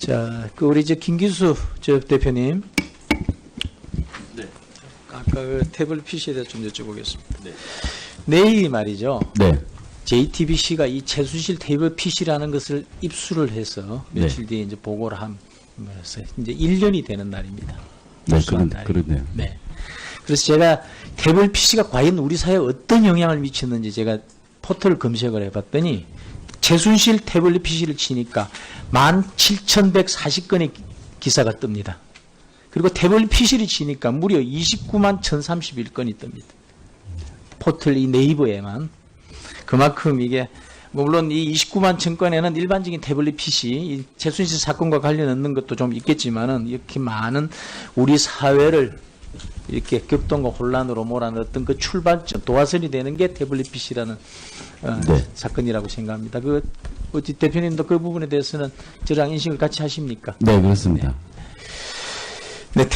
자, 우리 이제 김기수 대표님. 네. 아까 그 태블릿 PC에 대해서 좀 여쭤보겠습니다. 네. 내일이 말이죠. 네. JTBC가 이 최순실 태블릿 PC라는 것을 입수를 해서 네. 며칠 뒤에 이제 보고를 하면서 이제 1년이 되는 날입니다. 네, 입수한 날이. 그러네요. 네. 그래서 제가 태블릿 PC가 과연 우리 사회에 어떤 영향을 미쳤는지 제가 포털을 검색을 해봤더니 최순실 태블릿 PC를 치니까 17,140건의 기사가 뜹니다. 그리고 태블릿 PC를 치니까 무려 29만 1,031건이 뜹니다. 포털 이 네이버에만. 그만큼 이게 물론 이 29만 1,000건에는 일반적인 태블릿 PC, 이 최순실 사건과 관련 없는 것도 좀 있겠지만은 이렇게 많은 우리 사회를 이렇게 격동과 혼란으로 몰아넣었던 그 출발점, 도화선이 되는 게 태블릿 PC라는 네. 사건이라고 생각합니다. 어찌 대표님도 그 부분에 대해서는 저랑 인식을 같이 하십니까? 네, 그렇습니다. 네,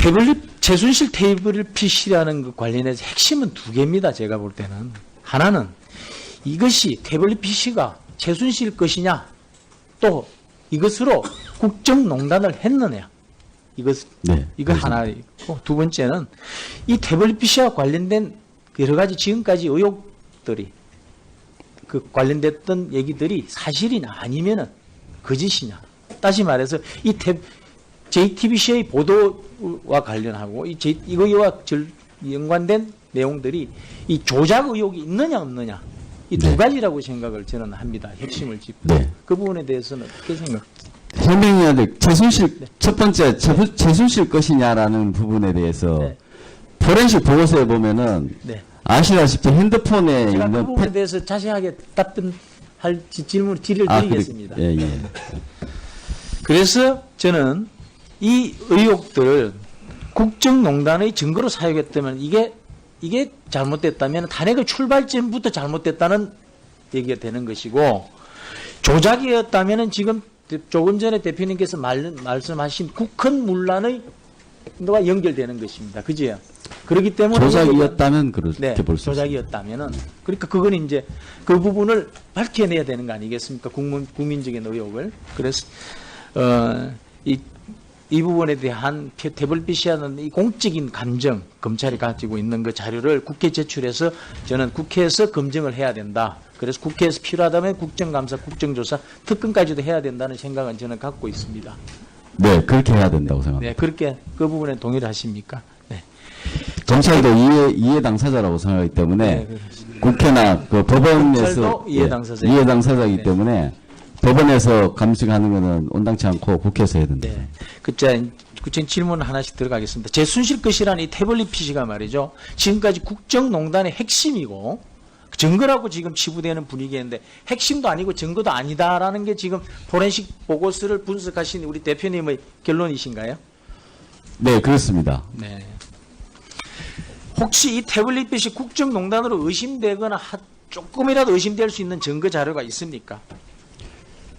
최순실 태블릿 PC라는 그 관련해서 핵심은 두 개입니다. 제가 볼 때는. 하나는 이것이 태블릿 PC가 최순실 것이냐, 또 이것으로 국정농단을 했느냐. 이거 그렇습니다. 하나 있고, 두 번째는 이 태블릿 PC와 관련된 여러 가지 지금까지 의혹들이 그 관련됐던 얘기들이 사실이냐 아니면은 거짓이냐. 다시 말해서 이 JTBC의 보도와 관련하고 이거와 연관된 내용들이 이 조작 의혹이 있느냐 없느냐. 이 두 네. 가지라고 생각을 저는 합니다. 핵심을 짚고. 네. 그 부분에 대해서는 어떻게 생각하세요? 현명해야될 첫 번째 최순실 것이냐라는 부분에 대해서 네. 포렌식 보고서에 보면은 네. 아시다시피 핸드폰에 제가 그 있는 부분에 대해서 자세하게 답변할 질의를 드리겠습니다. 예, 예. 그래서 저는 이 의혹들을 국정농단의 증거로 사용했다면 이게 잘못됐다면 탄핵의 출발점부터 잘못됐다는 얘기가 되는 것이고, 조작이었다면 지금 조금 전에 대표님께서 말씀하신 국헌 문란의 와 연결되는 것입니다. 그죠? 그렇기 때문에 조작이었다면 그렇게 볼 수 있습니다. 조작이었다면은, 그러니까 그건 이제 그 부분을 밝혀내야 되는 거 아니겠습니까? 국민적인 의혹을. 그래서 이 부분에 대한 태블릿 PC라는 이 공적인 감정, 검찰이 가지고 있는 그 자료를 국회에 제출해서 저는 국회에서 검증을 해야 된다. 그래서 국회에서 필요하다면 국정감사, 국정조사, 특검까지도 해야 된다는 생각은 저는 갖고 있습니다. 네, 그렇게 해야 된다고 생각합니다. 네, 그렇게 그 부분에 동의를 하십니까? 네. 검찰도 이해 당사자라고 생각하기 때문에 네, 그렇습니다. 국회나 그 법원에서 검찰도 이해 당사자이기 이해 당사자이기 네. 때문에 법원에서 감식하는 것은 온당치 않고 국회에서 해야 된다. 네. 구체적인 질문 하나씩 들어가겠습니다. 최순실 것이라는 이 태블릿 PC가 말이죠. 지금까지 국정농단의 핵심이고 증거라고 지금 치부되는 분위기인데 핵심도 아니고 증거도 아니다라는 게 지금 포렌식 보고서를 분석하신 우리 대표님의 결론이신가요? 네, 그렇습니다. 네. 혹시 이 태블릿 PC 국정농단으로 의심되거나 조금이라도 의심될 수 있는 증거 자료가 있습니까?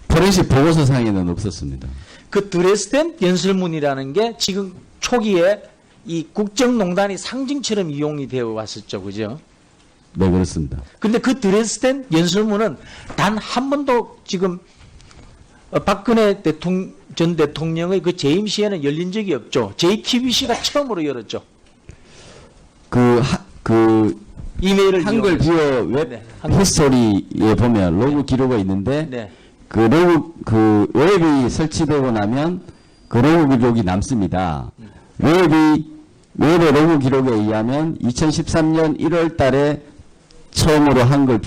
포렌식 보고서상에는 없었습니다. 그 드레스덴 연설문이라는 게 지금 초기에 이 국정농단의 상징처럼 이용이 되어 왔었죠. 그죠? 네, 그렇습니다. 근데 그 드레스덴 연설문은 단 한 번도 지금 박근혜 전 대통령의 그 재임 시에는 열린 적이 없죠. JTBC가 처음으로 열었죠. 이메일을 한글 이용해서. 비어 웹 네, 한글. 히스토리에 보면 로그 기록이 있는데 네. 그 로그 웹이 설치되고 나면 그 로그 기록이 남습니다. 웹의 로그 기록에 의하면 2013년 1월 달에 처음으로 한글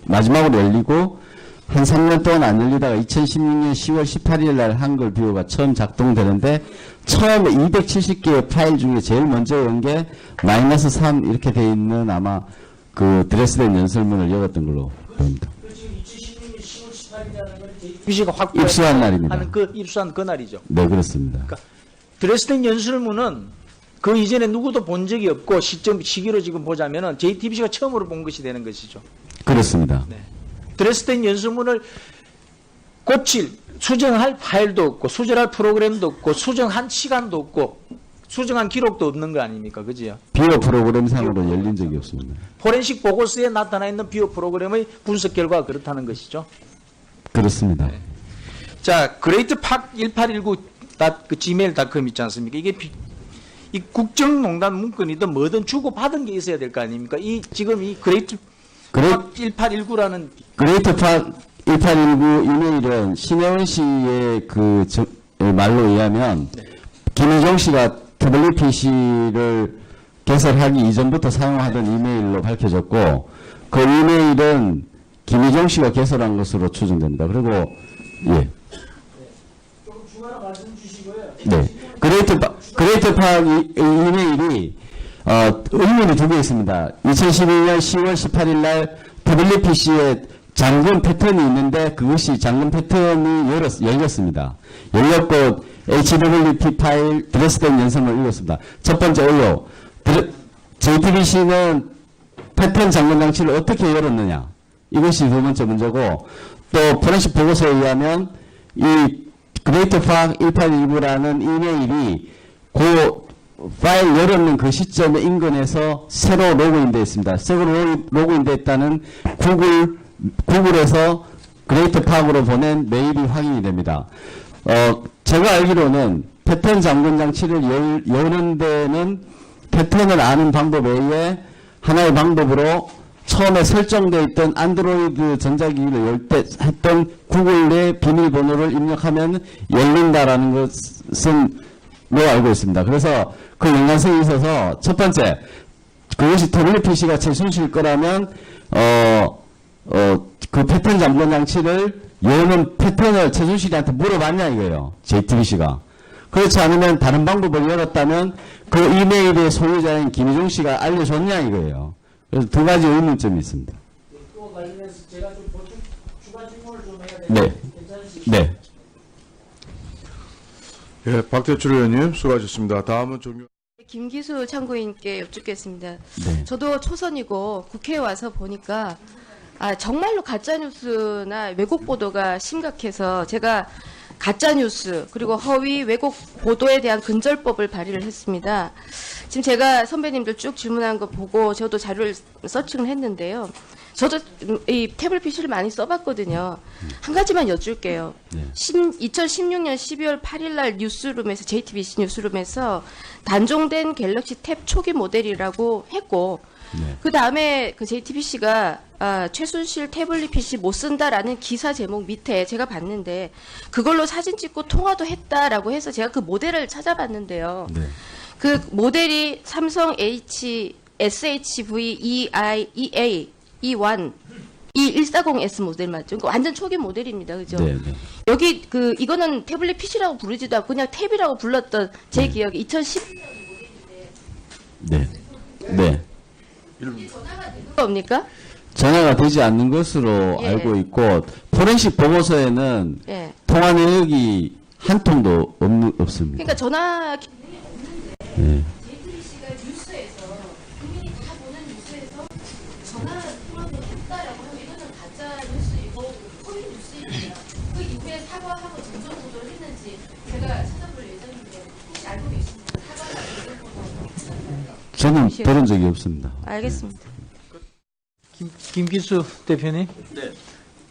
마지막으로 열리고 한 3년 동안 안 열리다가 2016년 10월 18일 날 한글 뷰어가 처음 작동되는데 처음에 270개의 파일 중에 제일 먼저 연 게 -3 이렇게 돼 있는 아마 그 드레스덴 연설문을 열었던 걸로 보입니다. 지금 2016년 10월 18일이라는 걸 JTBC가 확보 입수한 날입니다. 하는 입수한 그 날이죠. 네, 그렇습니다. 그러니까 드레스덴 연설문은 그 이전에 누구도 본 적이 없고 시기로 지금 보자면은 JTBC가 처음으로 본 것이 되는 것이죠. 그렇습니다. 네. 드레스덴 연설문을 수정할 파일도 없고 수정할 프로그램도 없고 수정한 시간도 없고 수정한 기록도 없는 거 아닙니까? 그지요? 비어 프로그램상으로 열린 적이 없습니다. 포렌식 보고서에 나타나 있는 비어 프로그램의 분석 결과가 그렇다는 것이죠. 그렇습니다. 자, greatpark1819 gmail.com 있지 않습니까? 이게 이 국정농단 문건이든 뭐든 주고 받은 게 있어야 될 거 아닙니까? 지금 이 greatpark1819라는 그레이트 팍 1819 이메일은 신혜원 씨의 말로 의하면 김희정 씨가 WPC를 개설하기 이전부터 사용하던 이메일로 밝혀졌고 그 이메일은 김희정 씨가 개설한 것으로 추정됩니다. 그리고 예. 조금 추가로 말씀 주시고요. 네. 그레이트 팍 이메일이 의문이 두 개 있습니다. 2012년 10월 18일 날 WPC에 잠금 패턴이 있는데 그것이 잠금 패턴이 열렸습니다. 열렸고 HWP 파일 드레스된 연산을 읽었습니다. 첫 번째 의혹. JTBC는 패턴 잠금 장치를 어떻게 열었느냐. 이것이 두 번째 문제고 또 포렌식 보고서에 의하면 이 그레이트 팍 1819라는 이메일이 그 파일 열었는 그 시점에 인근에서 새로 로그인되어 있습니다. 새로 로그인되어 있다는 구글에서 그레이트 팍으로 보낸 메일이 확인이 됩니다. 제가 알기로는 패턴 잠금 장치를 여는 데는 패턴을 아는 방법 외에 하나의 방법으로 처음에 설정되어 있던 안드로이드 전자기기를 열 때 했던 구글의 비밀번호를 입력하면 열린다라는 것은 로 알고 있습니다. 그래서 그 연관성이 있어서 첫 번째 그것이 WPC가 최순실 거라면 그 패턴 잠금 장치를 여는 패턴을 최순실이한테 물어봤냐 이거예요. JTBC가. 그렇지 않으면 다른 방법을 열었다면 그 이메일의 소유자인 김희종 씨가 알려줬냐 이거예요. 그래서 두 가지 의문점이 있습니다. 또 관련해서 제가 좀 보충 추가 질문을 좀 해야 되는데 네. 괜찮으시죠? 네. 예, 박대출 의원님 수고하셨습니다. 다음은 종료. 김기수 참고인께 여쭙겠습니다. 네. 저도 초선이고 국회에 와서 보니까 정말로 가짜뉴스나 왜곡 보도가 심각해서 제가 가짜뉴스 그리고 허위 왜곡 보도에 대한 근절법을 발의를 했습니다. 지금 제가 선배님들 쭉 질문한 거 보고 저도 자료를 서칭을 했는데요. 저도 이 태블릿 PC를 많이 써봤거든요. 한 가지만 여쭐게요. 네. 2016년 12월 8일 날 뉴스룸에서 JTBC 뉴스룸에서 단종된 갤럭시 탭 초기 모델이라고 했고 네. 그 다음에 그 JTBC가 최순실 태블릿 PC 못 쓴다라는 기사 제목 밑에 제가 봤는데 그걸로 사진 찍고 통화도 했다라고 해서 제가 그 모델을 찾아봤는데요. 네. 그 모델이 삼성 SHV-EA E1 E140S 모델 맞죠? 그러니까 완전 초기 모델입니다. 그죠? 네. 네. 여기 이거는 태블릿 PC라고 부르지도 않고 그냥 탭이라고 불렀던 제 기억이 2010 네. 네. 겁니까? 전화가 되지 않는 것으로 예. 알고 있고 포렌식 보고서에는 예. 통화 내역이 한 통도 없습니다. 그러니까 전화 네. JTBC가 뉴스에서 국민이 다 보는 뉴스에서 전화 통화를 했다라고 하면 이거는 가짜 뉴스이고 허위 뉴스입니다. 그 이후에 사과하고 진정 보도를 했는지 제가 찾아볼 예정인데 혹시 알고 계십니까? 사과하고 진정 보도. 저는 들은 적이 없습니다. 알겠습니다. 김기수 대표님, 네.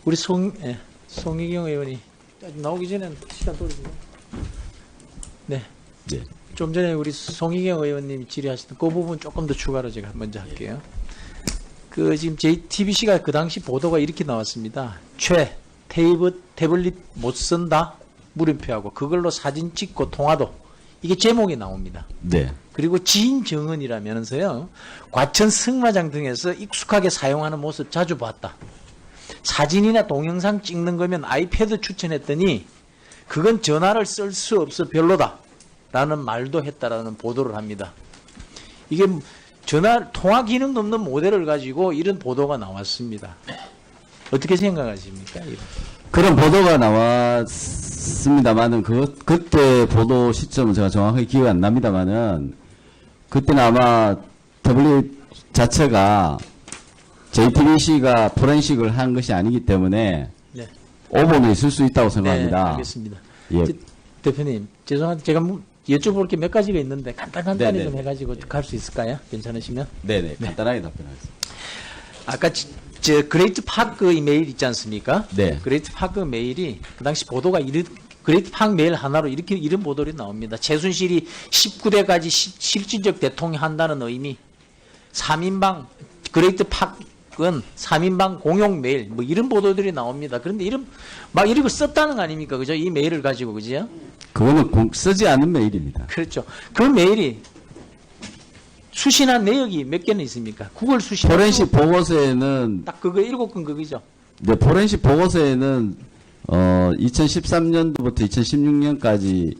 우리 송희경 의원이 나오기 전에 시간 돌리죠. 네. 네. 좀 전에 우리 송희경 의원님이 질의하셨던 그 부분 조금 더 추가로 제가 먼저 할게요. 지금 JTBC가 그 당시 보도가 이렇게 나왔습니다. 태블릿 못 쓴다 물음표하고 그걸로 사진 찍고 통화도 이게 제목이 나옵니다. 네. 그리고 지인 정은이라면서요. 과천 승마장 등에서 익숙하게 사용하는 모습 자주 봤다. 사진이나 동영상 찍는 거면 아이패드 추천했더니 그건 전화를 쓸 수 없어 별로다. 라는 말도 했다라는 보도를 합니다. 이게 통화 기능도 없는 모델을 가지고 이런 보도가 나왔습니다. 어떻게 생각하십니까? 그런 보도가 나왔습니다만은 그때 보도 시점은 제가 정확하게 기억이 안 납니다만은 그때는 아마 W 자체가 JTBC가 포렌식을 한 것이 아니기 때문에 네. 오본이 있을 수 있다고 생각합니다. 네, 알겠습니다. 예. 대표님, 죄송한데 제가 여쭤볼 게 몇 가지가 있는데 간단히 네네. 좀 해가지고 갈 수 있을까요? 괜찮으시면? 네네. 간단하게 답변하겠습니다. 아까 저 그레이트 파크 이 메일 있지 않습니까? 네. 그레이트 파크 메일이 그 당시 보도가 그레이트 파크 메일 하나로 이런 보도들이 나옵니다. 최순실이 19대까지 실질적 대통령 한다는 의미. 3인방 그레이트 파크는 3인방 공용 메일 뭐 이런 보도들이 나옵니다. 그런데 막 이런 거 썼다는 거 아닙니까? 그죠? 이 메일을 가지고 그죠? 그거는 쓰지 않은 메일입니다. 그렇죠. 그 메일이 수신한 내역이 몇 개는 있습니까? 구글 수신한 포렌식 보고서에는 딱 그거 7건 그거죠. 네, 포렌식 보고서에는 2013년도부터 2016년까지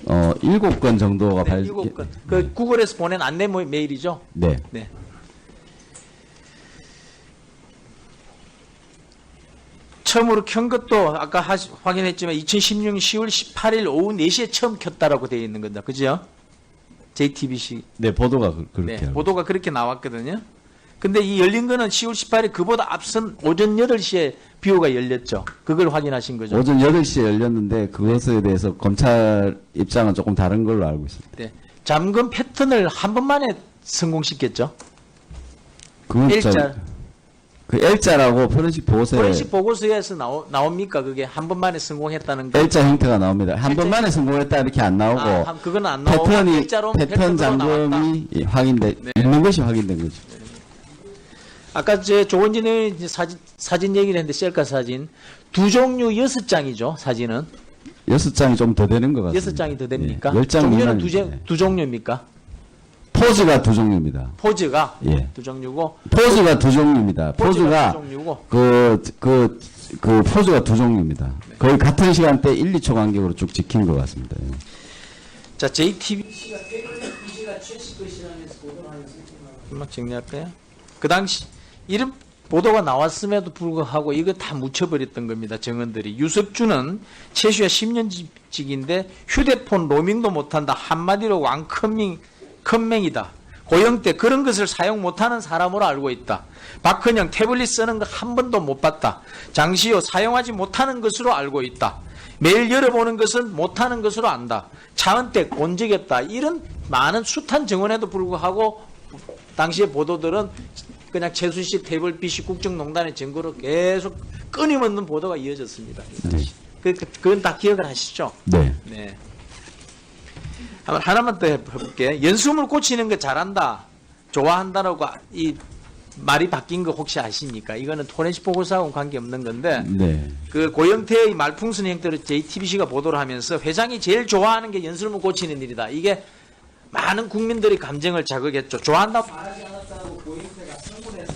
7건 정도가 네, 7건. 그 구글에서 보낸 안내 메일이죠. 네. 네. 처음으로 켠 것도 아까 확인했지만 2016년 10월 18일 오후 4시에 처음 켰다라고 되어 있는 겁니다. 그죠? JTBC. 네, 보도가 그렇게 네, 알고 보도가 그렇게 나왔거든요. 근데 이 열린 거는 10월 18일 그보다 앞선 오전 8시에 비호가 열렸죠. 그걸 확인하신 거죠. 오전 8시에 열렸는데 그것에 대해서 검찰 입장은 조금 다른 걸로 알고 있습니다. 네. 잠금 패턴을 한 번만에 성공시켰죠. 그건 L자. 그 L자라고 포렌식 보고서에 포렌식 보고서에서 나옵니까? 그게 한 번만에 성공했다는 거. L자 형태가 나옵니다. 한 L자 번만에 성공했다 이렇게 안 나오고 그건 안 나오고 패턴 패턴으로 잠금이 나왔다. 확인돼 네. 있는 것이 확인된 거죠. 아까 조원진 의원이 사진 얘기를 했는데 셀카 사진 두 종류 6장이죠. 사진은 6장이 좀 더 되는 것 같습니다. 6장이 더 됩니까? 10장 종류는 미만입니다. 두 종류입니까? 포즈가 두 종류입니다. 포즈가 예. 두 종류고 포즈가 두 종류입니다. 포즈가 포즈가 두 종류고 그 포즈가 두 종류입니다. 거의 같은 시간대 1, 2초 간격으로 쭉 지킨 것 같습니다. 예. 자 JTBC가 최씨 것이라면서 보도를 하면서 한번 정리할까요? 그 당시 이런 보도가 나왔음에도 불구하고 이거 다 묻혀버렸던 겁니다. 정원들이. 유석준은 최수야 10년직인데 휴대폰 로밍도 못한다. 한마디로 컴맹이다. 고영태 그런 것을 사용 못하는 사람으로 알고 있다. 박헌영 태블릿 쓰는 거 한 번도 못 봤다. 장시호 사용하지 못하는 것으로 알고 있다. 매일 열어보는 것은 못하는 것으로 안다. 차은택 본 적이 없다. 이런 많은 숱한 증언에도 불구하고 당시의 보도들은 그냥 최순실 태블릿 국정농단의 증거로 계속 끊임없는 보도가 이어졌습니다. 네. 그건 다 기억을 하시죠? 네. 네. 한번 하나만 더 해볼게. 연수물 고치는 거 잘한다. 좋아한다라고 이 말이 바뀐 거 혹시 아십니까? 이거는 포렌식 보고서하고는 관계없는 건데 네. 그 고영태의 말풍선 행태를 JTBC가 보도를 하면서 회장이 제일 좋아하는 게 연수물 고치는 일이다. 이게 많은 국민들의 감정을 자극했죠. 좋아한다고 말하지 않았다고 고영태가 성분해서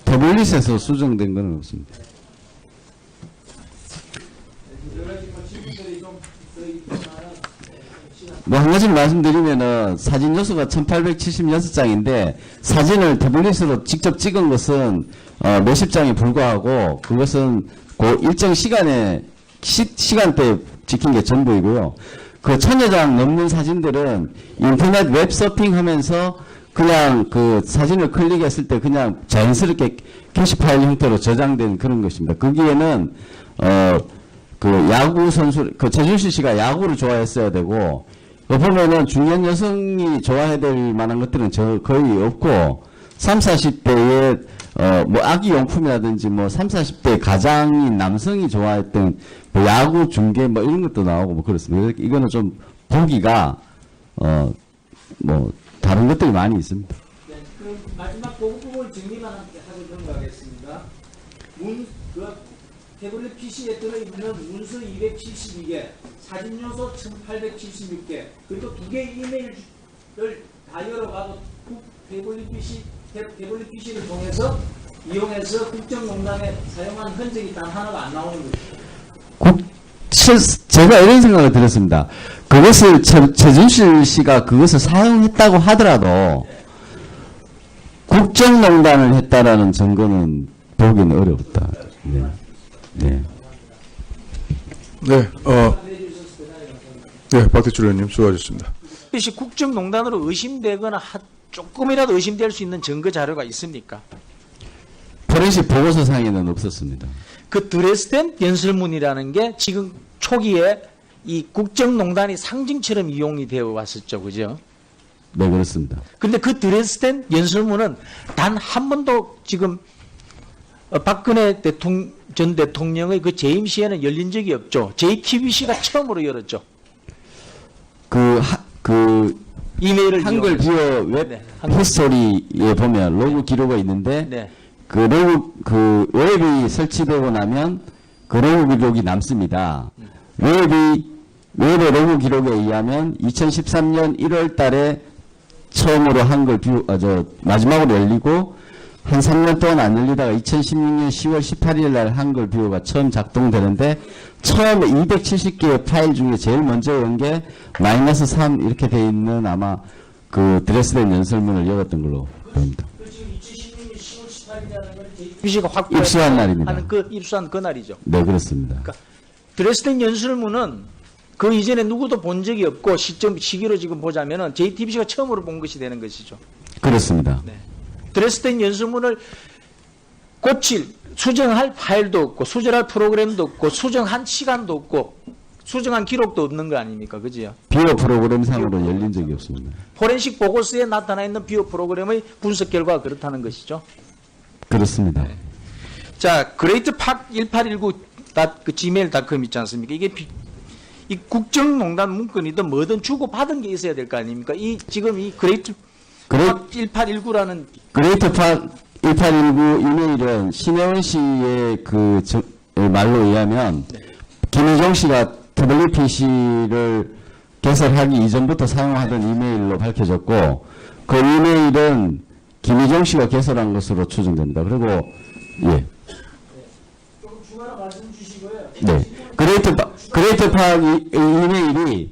태블릿에서 수정된 건 없습니다. 뭐 한 가지를 말씀드리면은 사진 요소가 1876장인데 사진을 태블릿으로 직접 찍은 것은 몇십 장에 불과하고 그것은 그 일정 시간에 시간대에 찍힌 게 전부이고요. 그 1000여 장 넘는 사진들은 인터넷 웹 서핑하면서 그냥 그 사진을 클릭했을 때 그냥 자연스럽게 게시파일 형태로 저장된 그런 것입니다. 거기에는 그 야구 선수 그 최준실 씨가 야구를 좋아했어야 되고 보면은 중년 여성이 좋아해야 될 만한 것들은 거의 없고 30, 40대의 뭐 아기 용품이라든지 뭐 30, 40대 가장인 남성이 좋아했던 뭐 야구 중계 뭐 이런 것도 나오고 뭐 그렇습니다. 이거는 좀 보기가 뭐 다른 것들이 많이 있습니다. 네, 그 마지막 보고 부분 정리만 하고 넘어가겠습니다. 태블릿 PC에 들어있는 문서 272개, 사진 요소 1876개, 그리고 2개의 이메일을 다 열어봐도 태블릿 PC를 이용해서 국정농단에 사용한 흔적이 단 하나가 안 나오는 거죠. 제가 이런 생각을 들었습니다. 그것을 최준실 씨가 그것을 사용했다고 하더라도 국정농단을 했다라는 증거는 보기는 어렵다. 네. 네. 네, 네, 박대출 의원님 수고하셨습니다. 혹시 국정농단으로 의심되거나 조금이라도 의심될 수 있는 증거 자료가 있습니까? 포렌식 보고서상에는 없었습니다. 그 드레스덴 연설문이라는 게 지금 초기에 이 국정농단이 상징처럼 이용이 되어 왔었죠, 그죠? 네, 그렇습니다. 근데 그 드레스덴 연설문은 단 한 번도 지금 박근혜 전 대통령의 그 재임 시에는 열린 적이 없죠. JTBC가 처음으로 열었죠. 그 이메일을 한글 이용해서. 비어 웹 네, 한글. 히스토리에 보면 로그 기록이 있는데 네. 그 로그 그 웹이 설치되고 나면 그 로그 기록이 남습니다. 웹의 로그 기록에 의하면 2013년 1월 달에 처음으로 한글 마지막으로 열리고 한 3년 동안 안 열리다가 2016년 10월 18일 날 한글 뷰어가 처음 작동되는데 처음에 270개의 파일 중에 제일 먼저 온 게 -3 이렇게 돼 있는 아마 그 드레스덴 연설문을 열었던 걸로 보입니다. 그 지금 2016년 10월 18일이라는 걸 JTBC가 확보 입수한 날입니다. 하는 그 입수한 그 날이죠. 네, 그렇습니다. 드레스덴 연설문은 그 이전에 누구도 본 적이 없고 시기로 지금 보자면은 JTBC가 처음으로 본 것이 되는 것이죠. 그렇습니다. 네. 드레스덴 연설문을 수정할 파일도 없고 수정할 프로그램도 없고 수정한 시간도 없고 수정한 기록도 없는 거 아닙니까? 그지요? 비어 프로그램상으로 열린 적이 없습니다. 포렌식 보고서에 나타나 있는 비오 프로그램의 분석 결과가 그렇다는 것이죠. 그렇습니다. 자, greatpark1819 그 gmail.com 있지 않습니까? 이게 이 국정농단 문건이든 뭐든 주고받은 게 있어야 될 거 아닙니까? 지금 이 greatpark1819라는 그레이트 파 1819 이메일은 신혜원 씨의 말로 의하면 김희정 씨가 WPC를 개설하기 이전부터 사용하던 이메일로 밝혀졌고 그 이메일은 김희정 씨가 개설한 것으로 추정됩니다. 그리고 예. 네. 그레이트 파 이메일이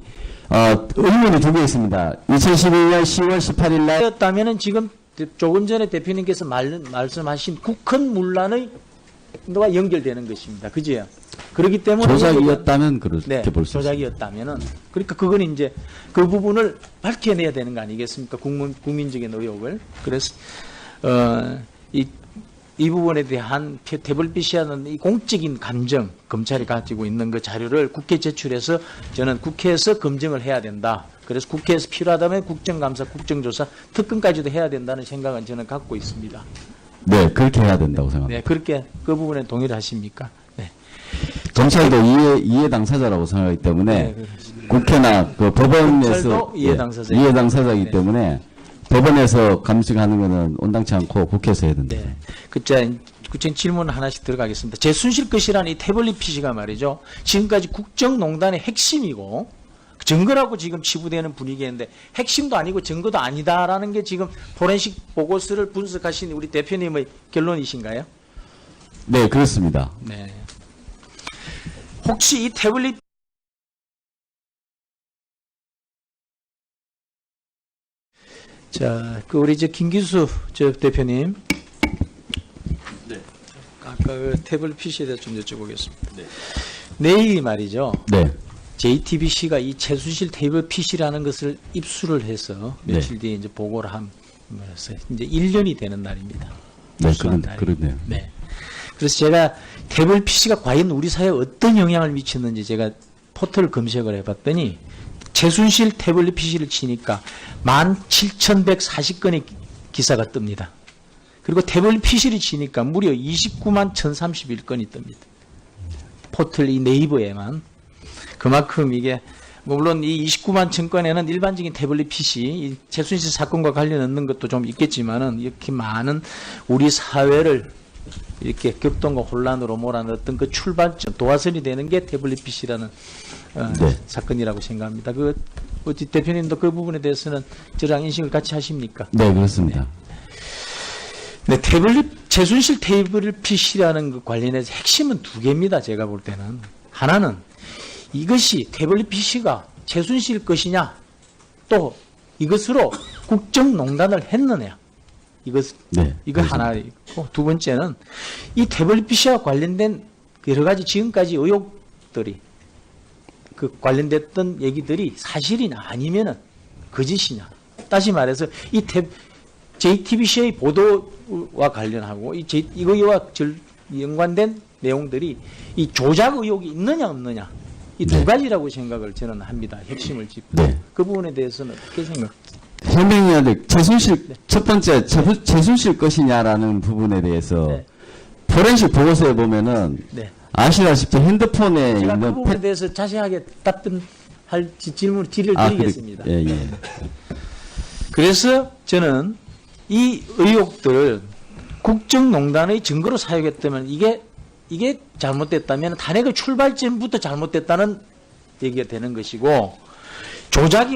의문이 두 개 있습니다. 2012년 10월 18일 날 였다면은 지금 조금 전에 대표님께서 말씀하신 국헌문란의 와 연결되는 것입니다. 그지요? 그렇기 때문에 조작이었다면 그렇게 네, 볼 수 있습니다. 조작이었다면은 그러니까 그건 이제 그 부분을 밝혀내야 되는 거 아니겠습니까? 국민적인 의혹을. 그래서 이 부분에 대한 태블릿이라는 이 공적인 감정 검찰이 가지고 있는 그 자료를 국회 제출해서 저는 국회에서 검증을 해야 된다. 그래서 국회에서 필요하다면 국정감사, 국정조사, 특검까지도 해야 된다는 생각은 저는 갖고 있습니다. 네, 그렇게 해야 된다고 생각합니다. 네, 그렇게 그 부분에 동의를 하십니까? 네. 검찰도 이해 당사자라고 생각하기 때문에 네, 그렇습니다. 국회나 그 법원에서 검찰도 이해 당사자이기 이해 당사자이기 네. 때문에 법원에서 감식하는 것은 온당치 않고 국회에서 해야 된다. 네. 구체적인 질문 하나씩 들어가겠습니다. 제순실 것이라는 이 태블릿 PC가 말이죠. 지금까지 국정농단의 핵심이고 증거라고 지금 치부되는 분위기인데 핵심도 아니고 증거도 아니다라는 게 지금 포렌식 보고서를 분석하신 우리 대표님의 결론이신가요? 네, 그렇습니다. 네. 혹시 이 태블릿 자, 우리 김기수 대표님. 네. 아까 그 태블릿 PC에 대해서 좀 여쭤보겠습니다. 네. 내일이 말이죠. 네. JTBC가 이 최순실 태블릿 PC라는 것을 입수를 해서 네. 며칠 뒤에 이제 보고를 하면서 이제 1년이 되는 날입니다. 네, 입수한 날이. 그러네요. 네. 그래서 제가 태블릿 PC가 과연 우리 사회에 어떤 영향을 미쳤는지 제가 포털 검색을 해봤더니 최순실 태블릿 PC를 치니까 17,140건의 기사가 뜹니다. 그리고 태블릿 PC를 치니까 무려 29만 1,031건이 뜹니다. 포털 이 네이버에만. 그만큼 이게 물론 이 29만 1,000건에는 일반적인 태블릿 PC, 이 최순실 사건과 관련 없는 것도 좀 있겠지만은 이렇게 많은 우리 사회를 이렇게 격동과 혼란으로 몰아넣었던 그 출발점, 도화선이 되는 게 태블릿 PC라는 네. 사건이라고 생각합니다. 어찌 대표님도 그 부분에 대해서는 저랑 인식을 같이 하십니까? 네, 그렇습니다. 네, 최순실 태블릿 PC라는 그 관련해서 핵심은 두 개입니다. 제가 볼 때는. 하나는 이것이 태블릿 PC가 최순실 것이냐, 또 이것으로 국정농단을 했느냐. 이거 그렇습니다. 하나 있고, 두 번째는 이 태블릿 PC와 관련된 여러 가지 지금까지 의혹들이 그 관련됐던 얘기들이 사실이냐 아니면은 거짓이냐. 다시 말해서 이 JTBC의 보도와 관련하고 이거와 연관된 내용들이 이 조작 의혹이 있느냐 없느냐. 이 두 네. 가지라고 생각을 저는 합니다. 핵심을 짚고. 네. 그 부분에 대해서는 어떻게 생각하세요? 해명 의원님, 최순실, 첫 번째, 최순실 것이냐라는 부분에 대해서 네. 포렌식 보고서에 보면은 네. 아시다시피 핸드폰에 제가 그 있는 부분에 대해서 자세하게 답변할 질의를 아, 드리겠습니다. 예, 예. 그래서 저는 이 의혹들을 국정농단의 증거로 사용했다면 이게 잘못됐다면 탄핵의 출발점부터 잘못됐다는 얘기가 되는 것이고 조작이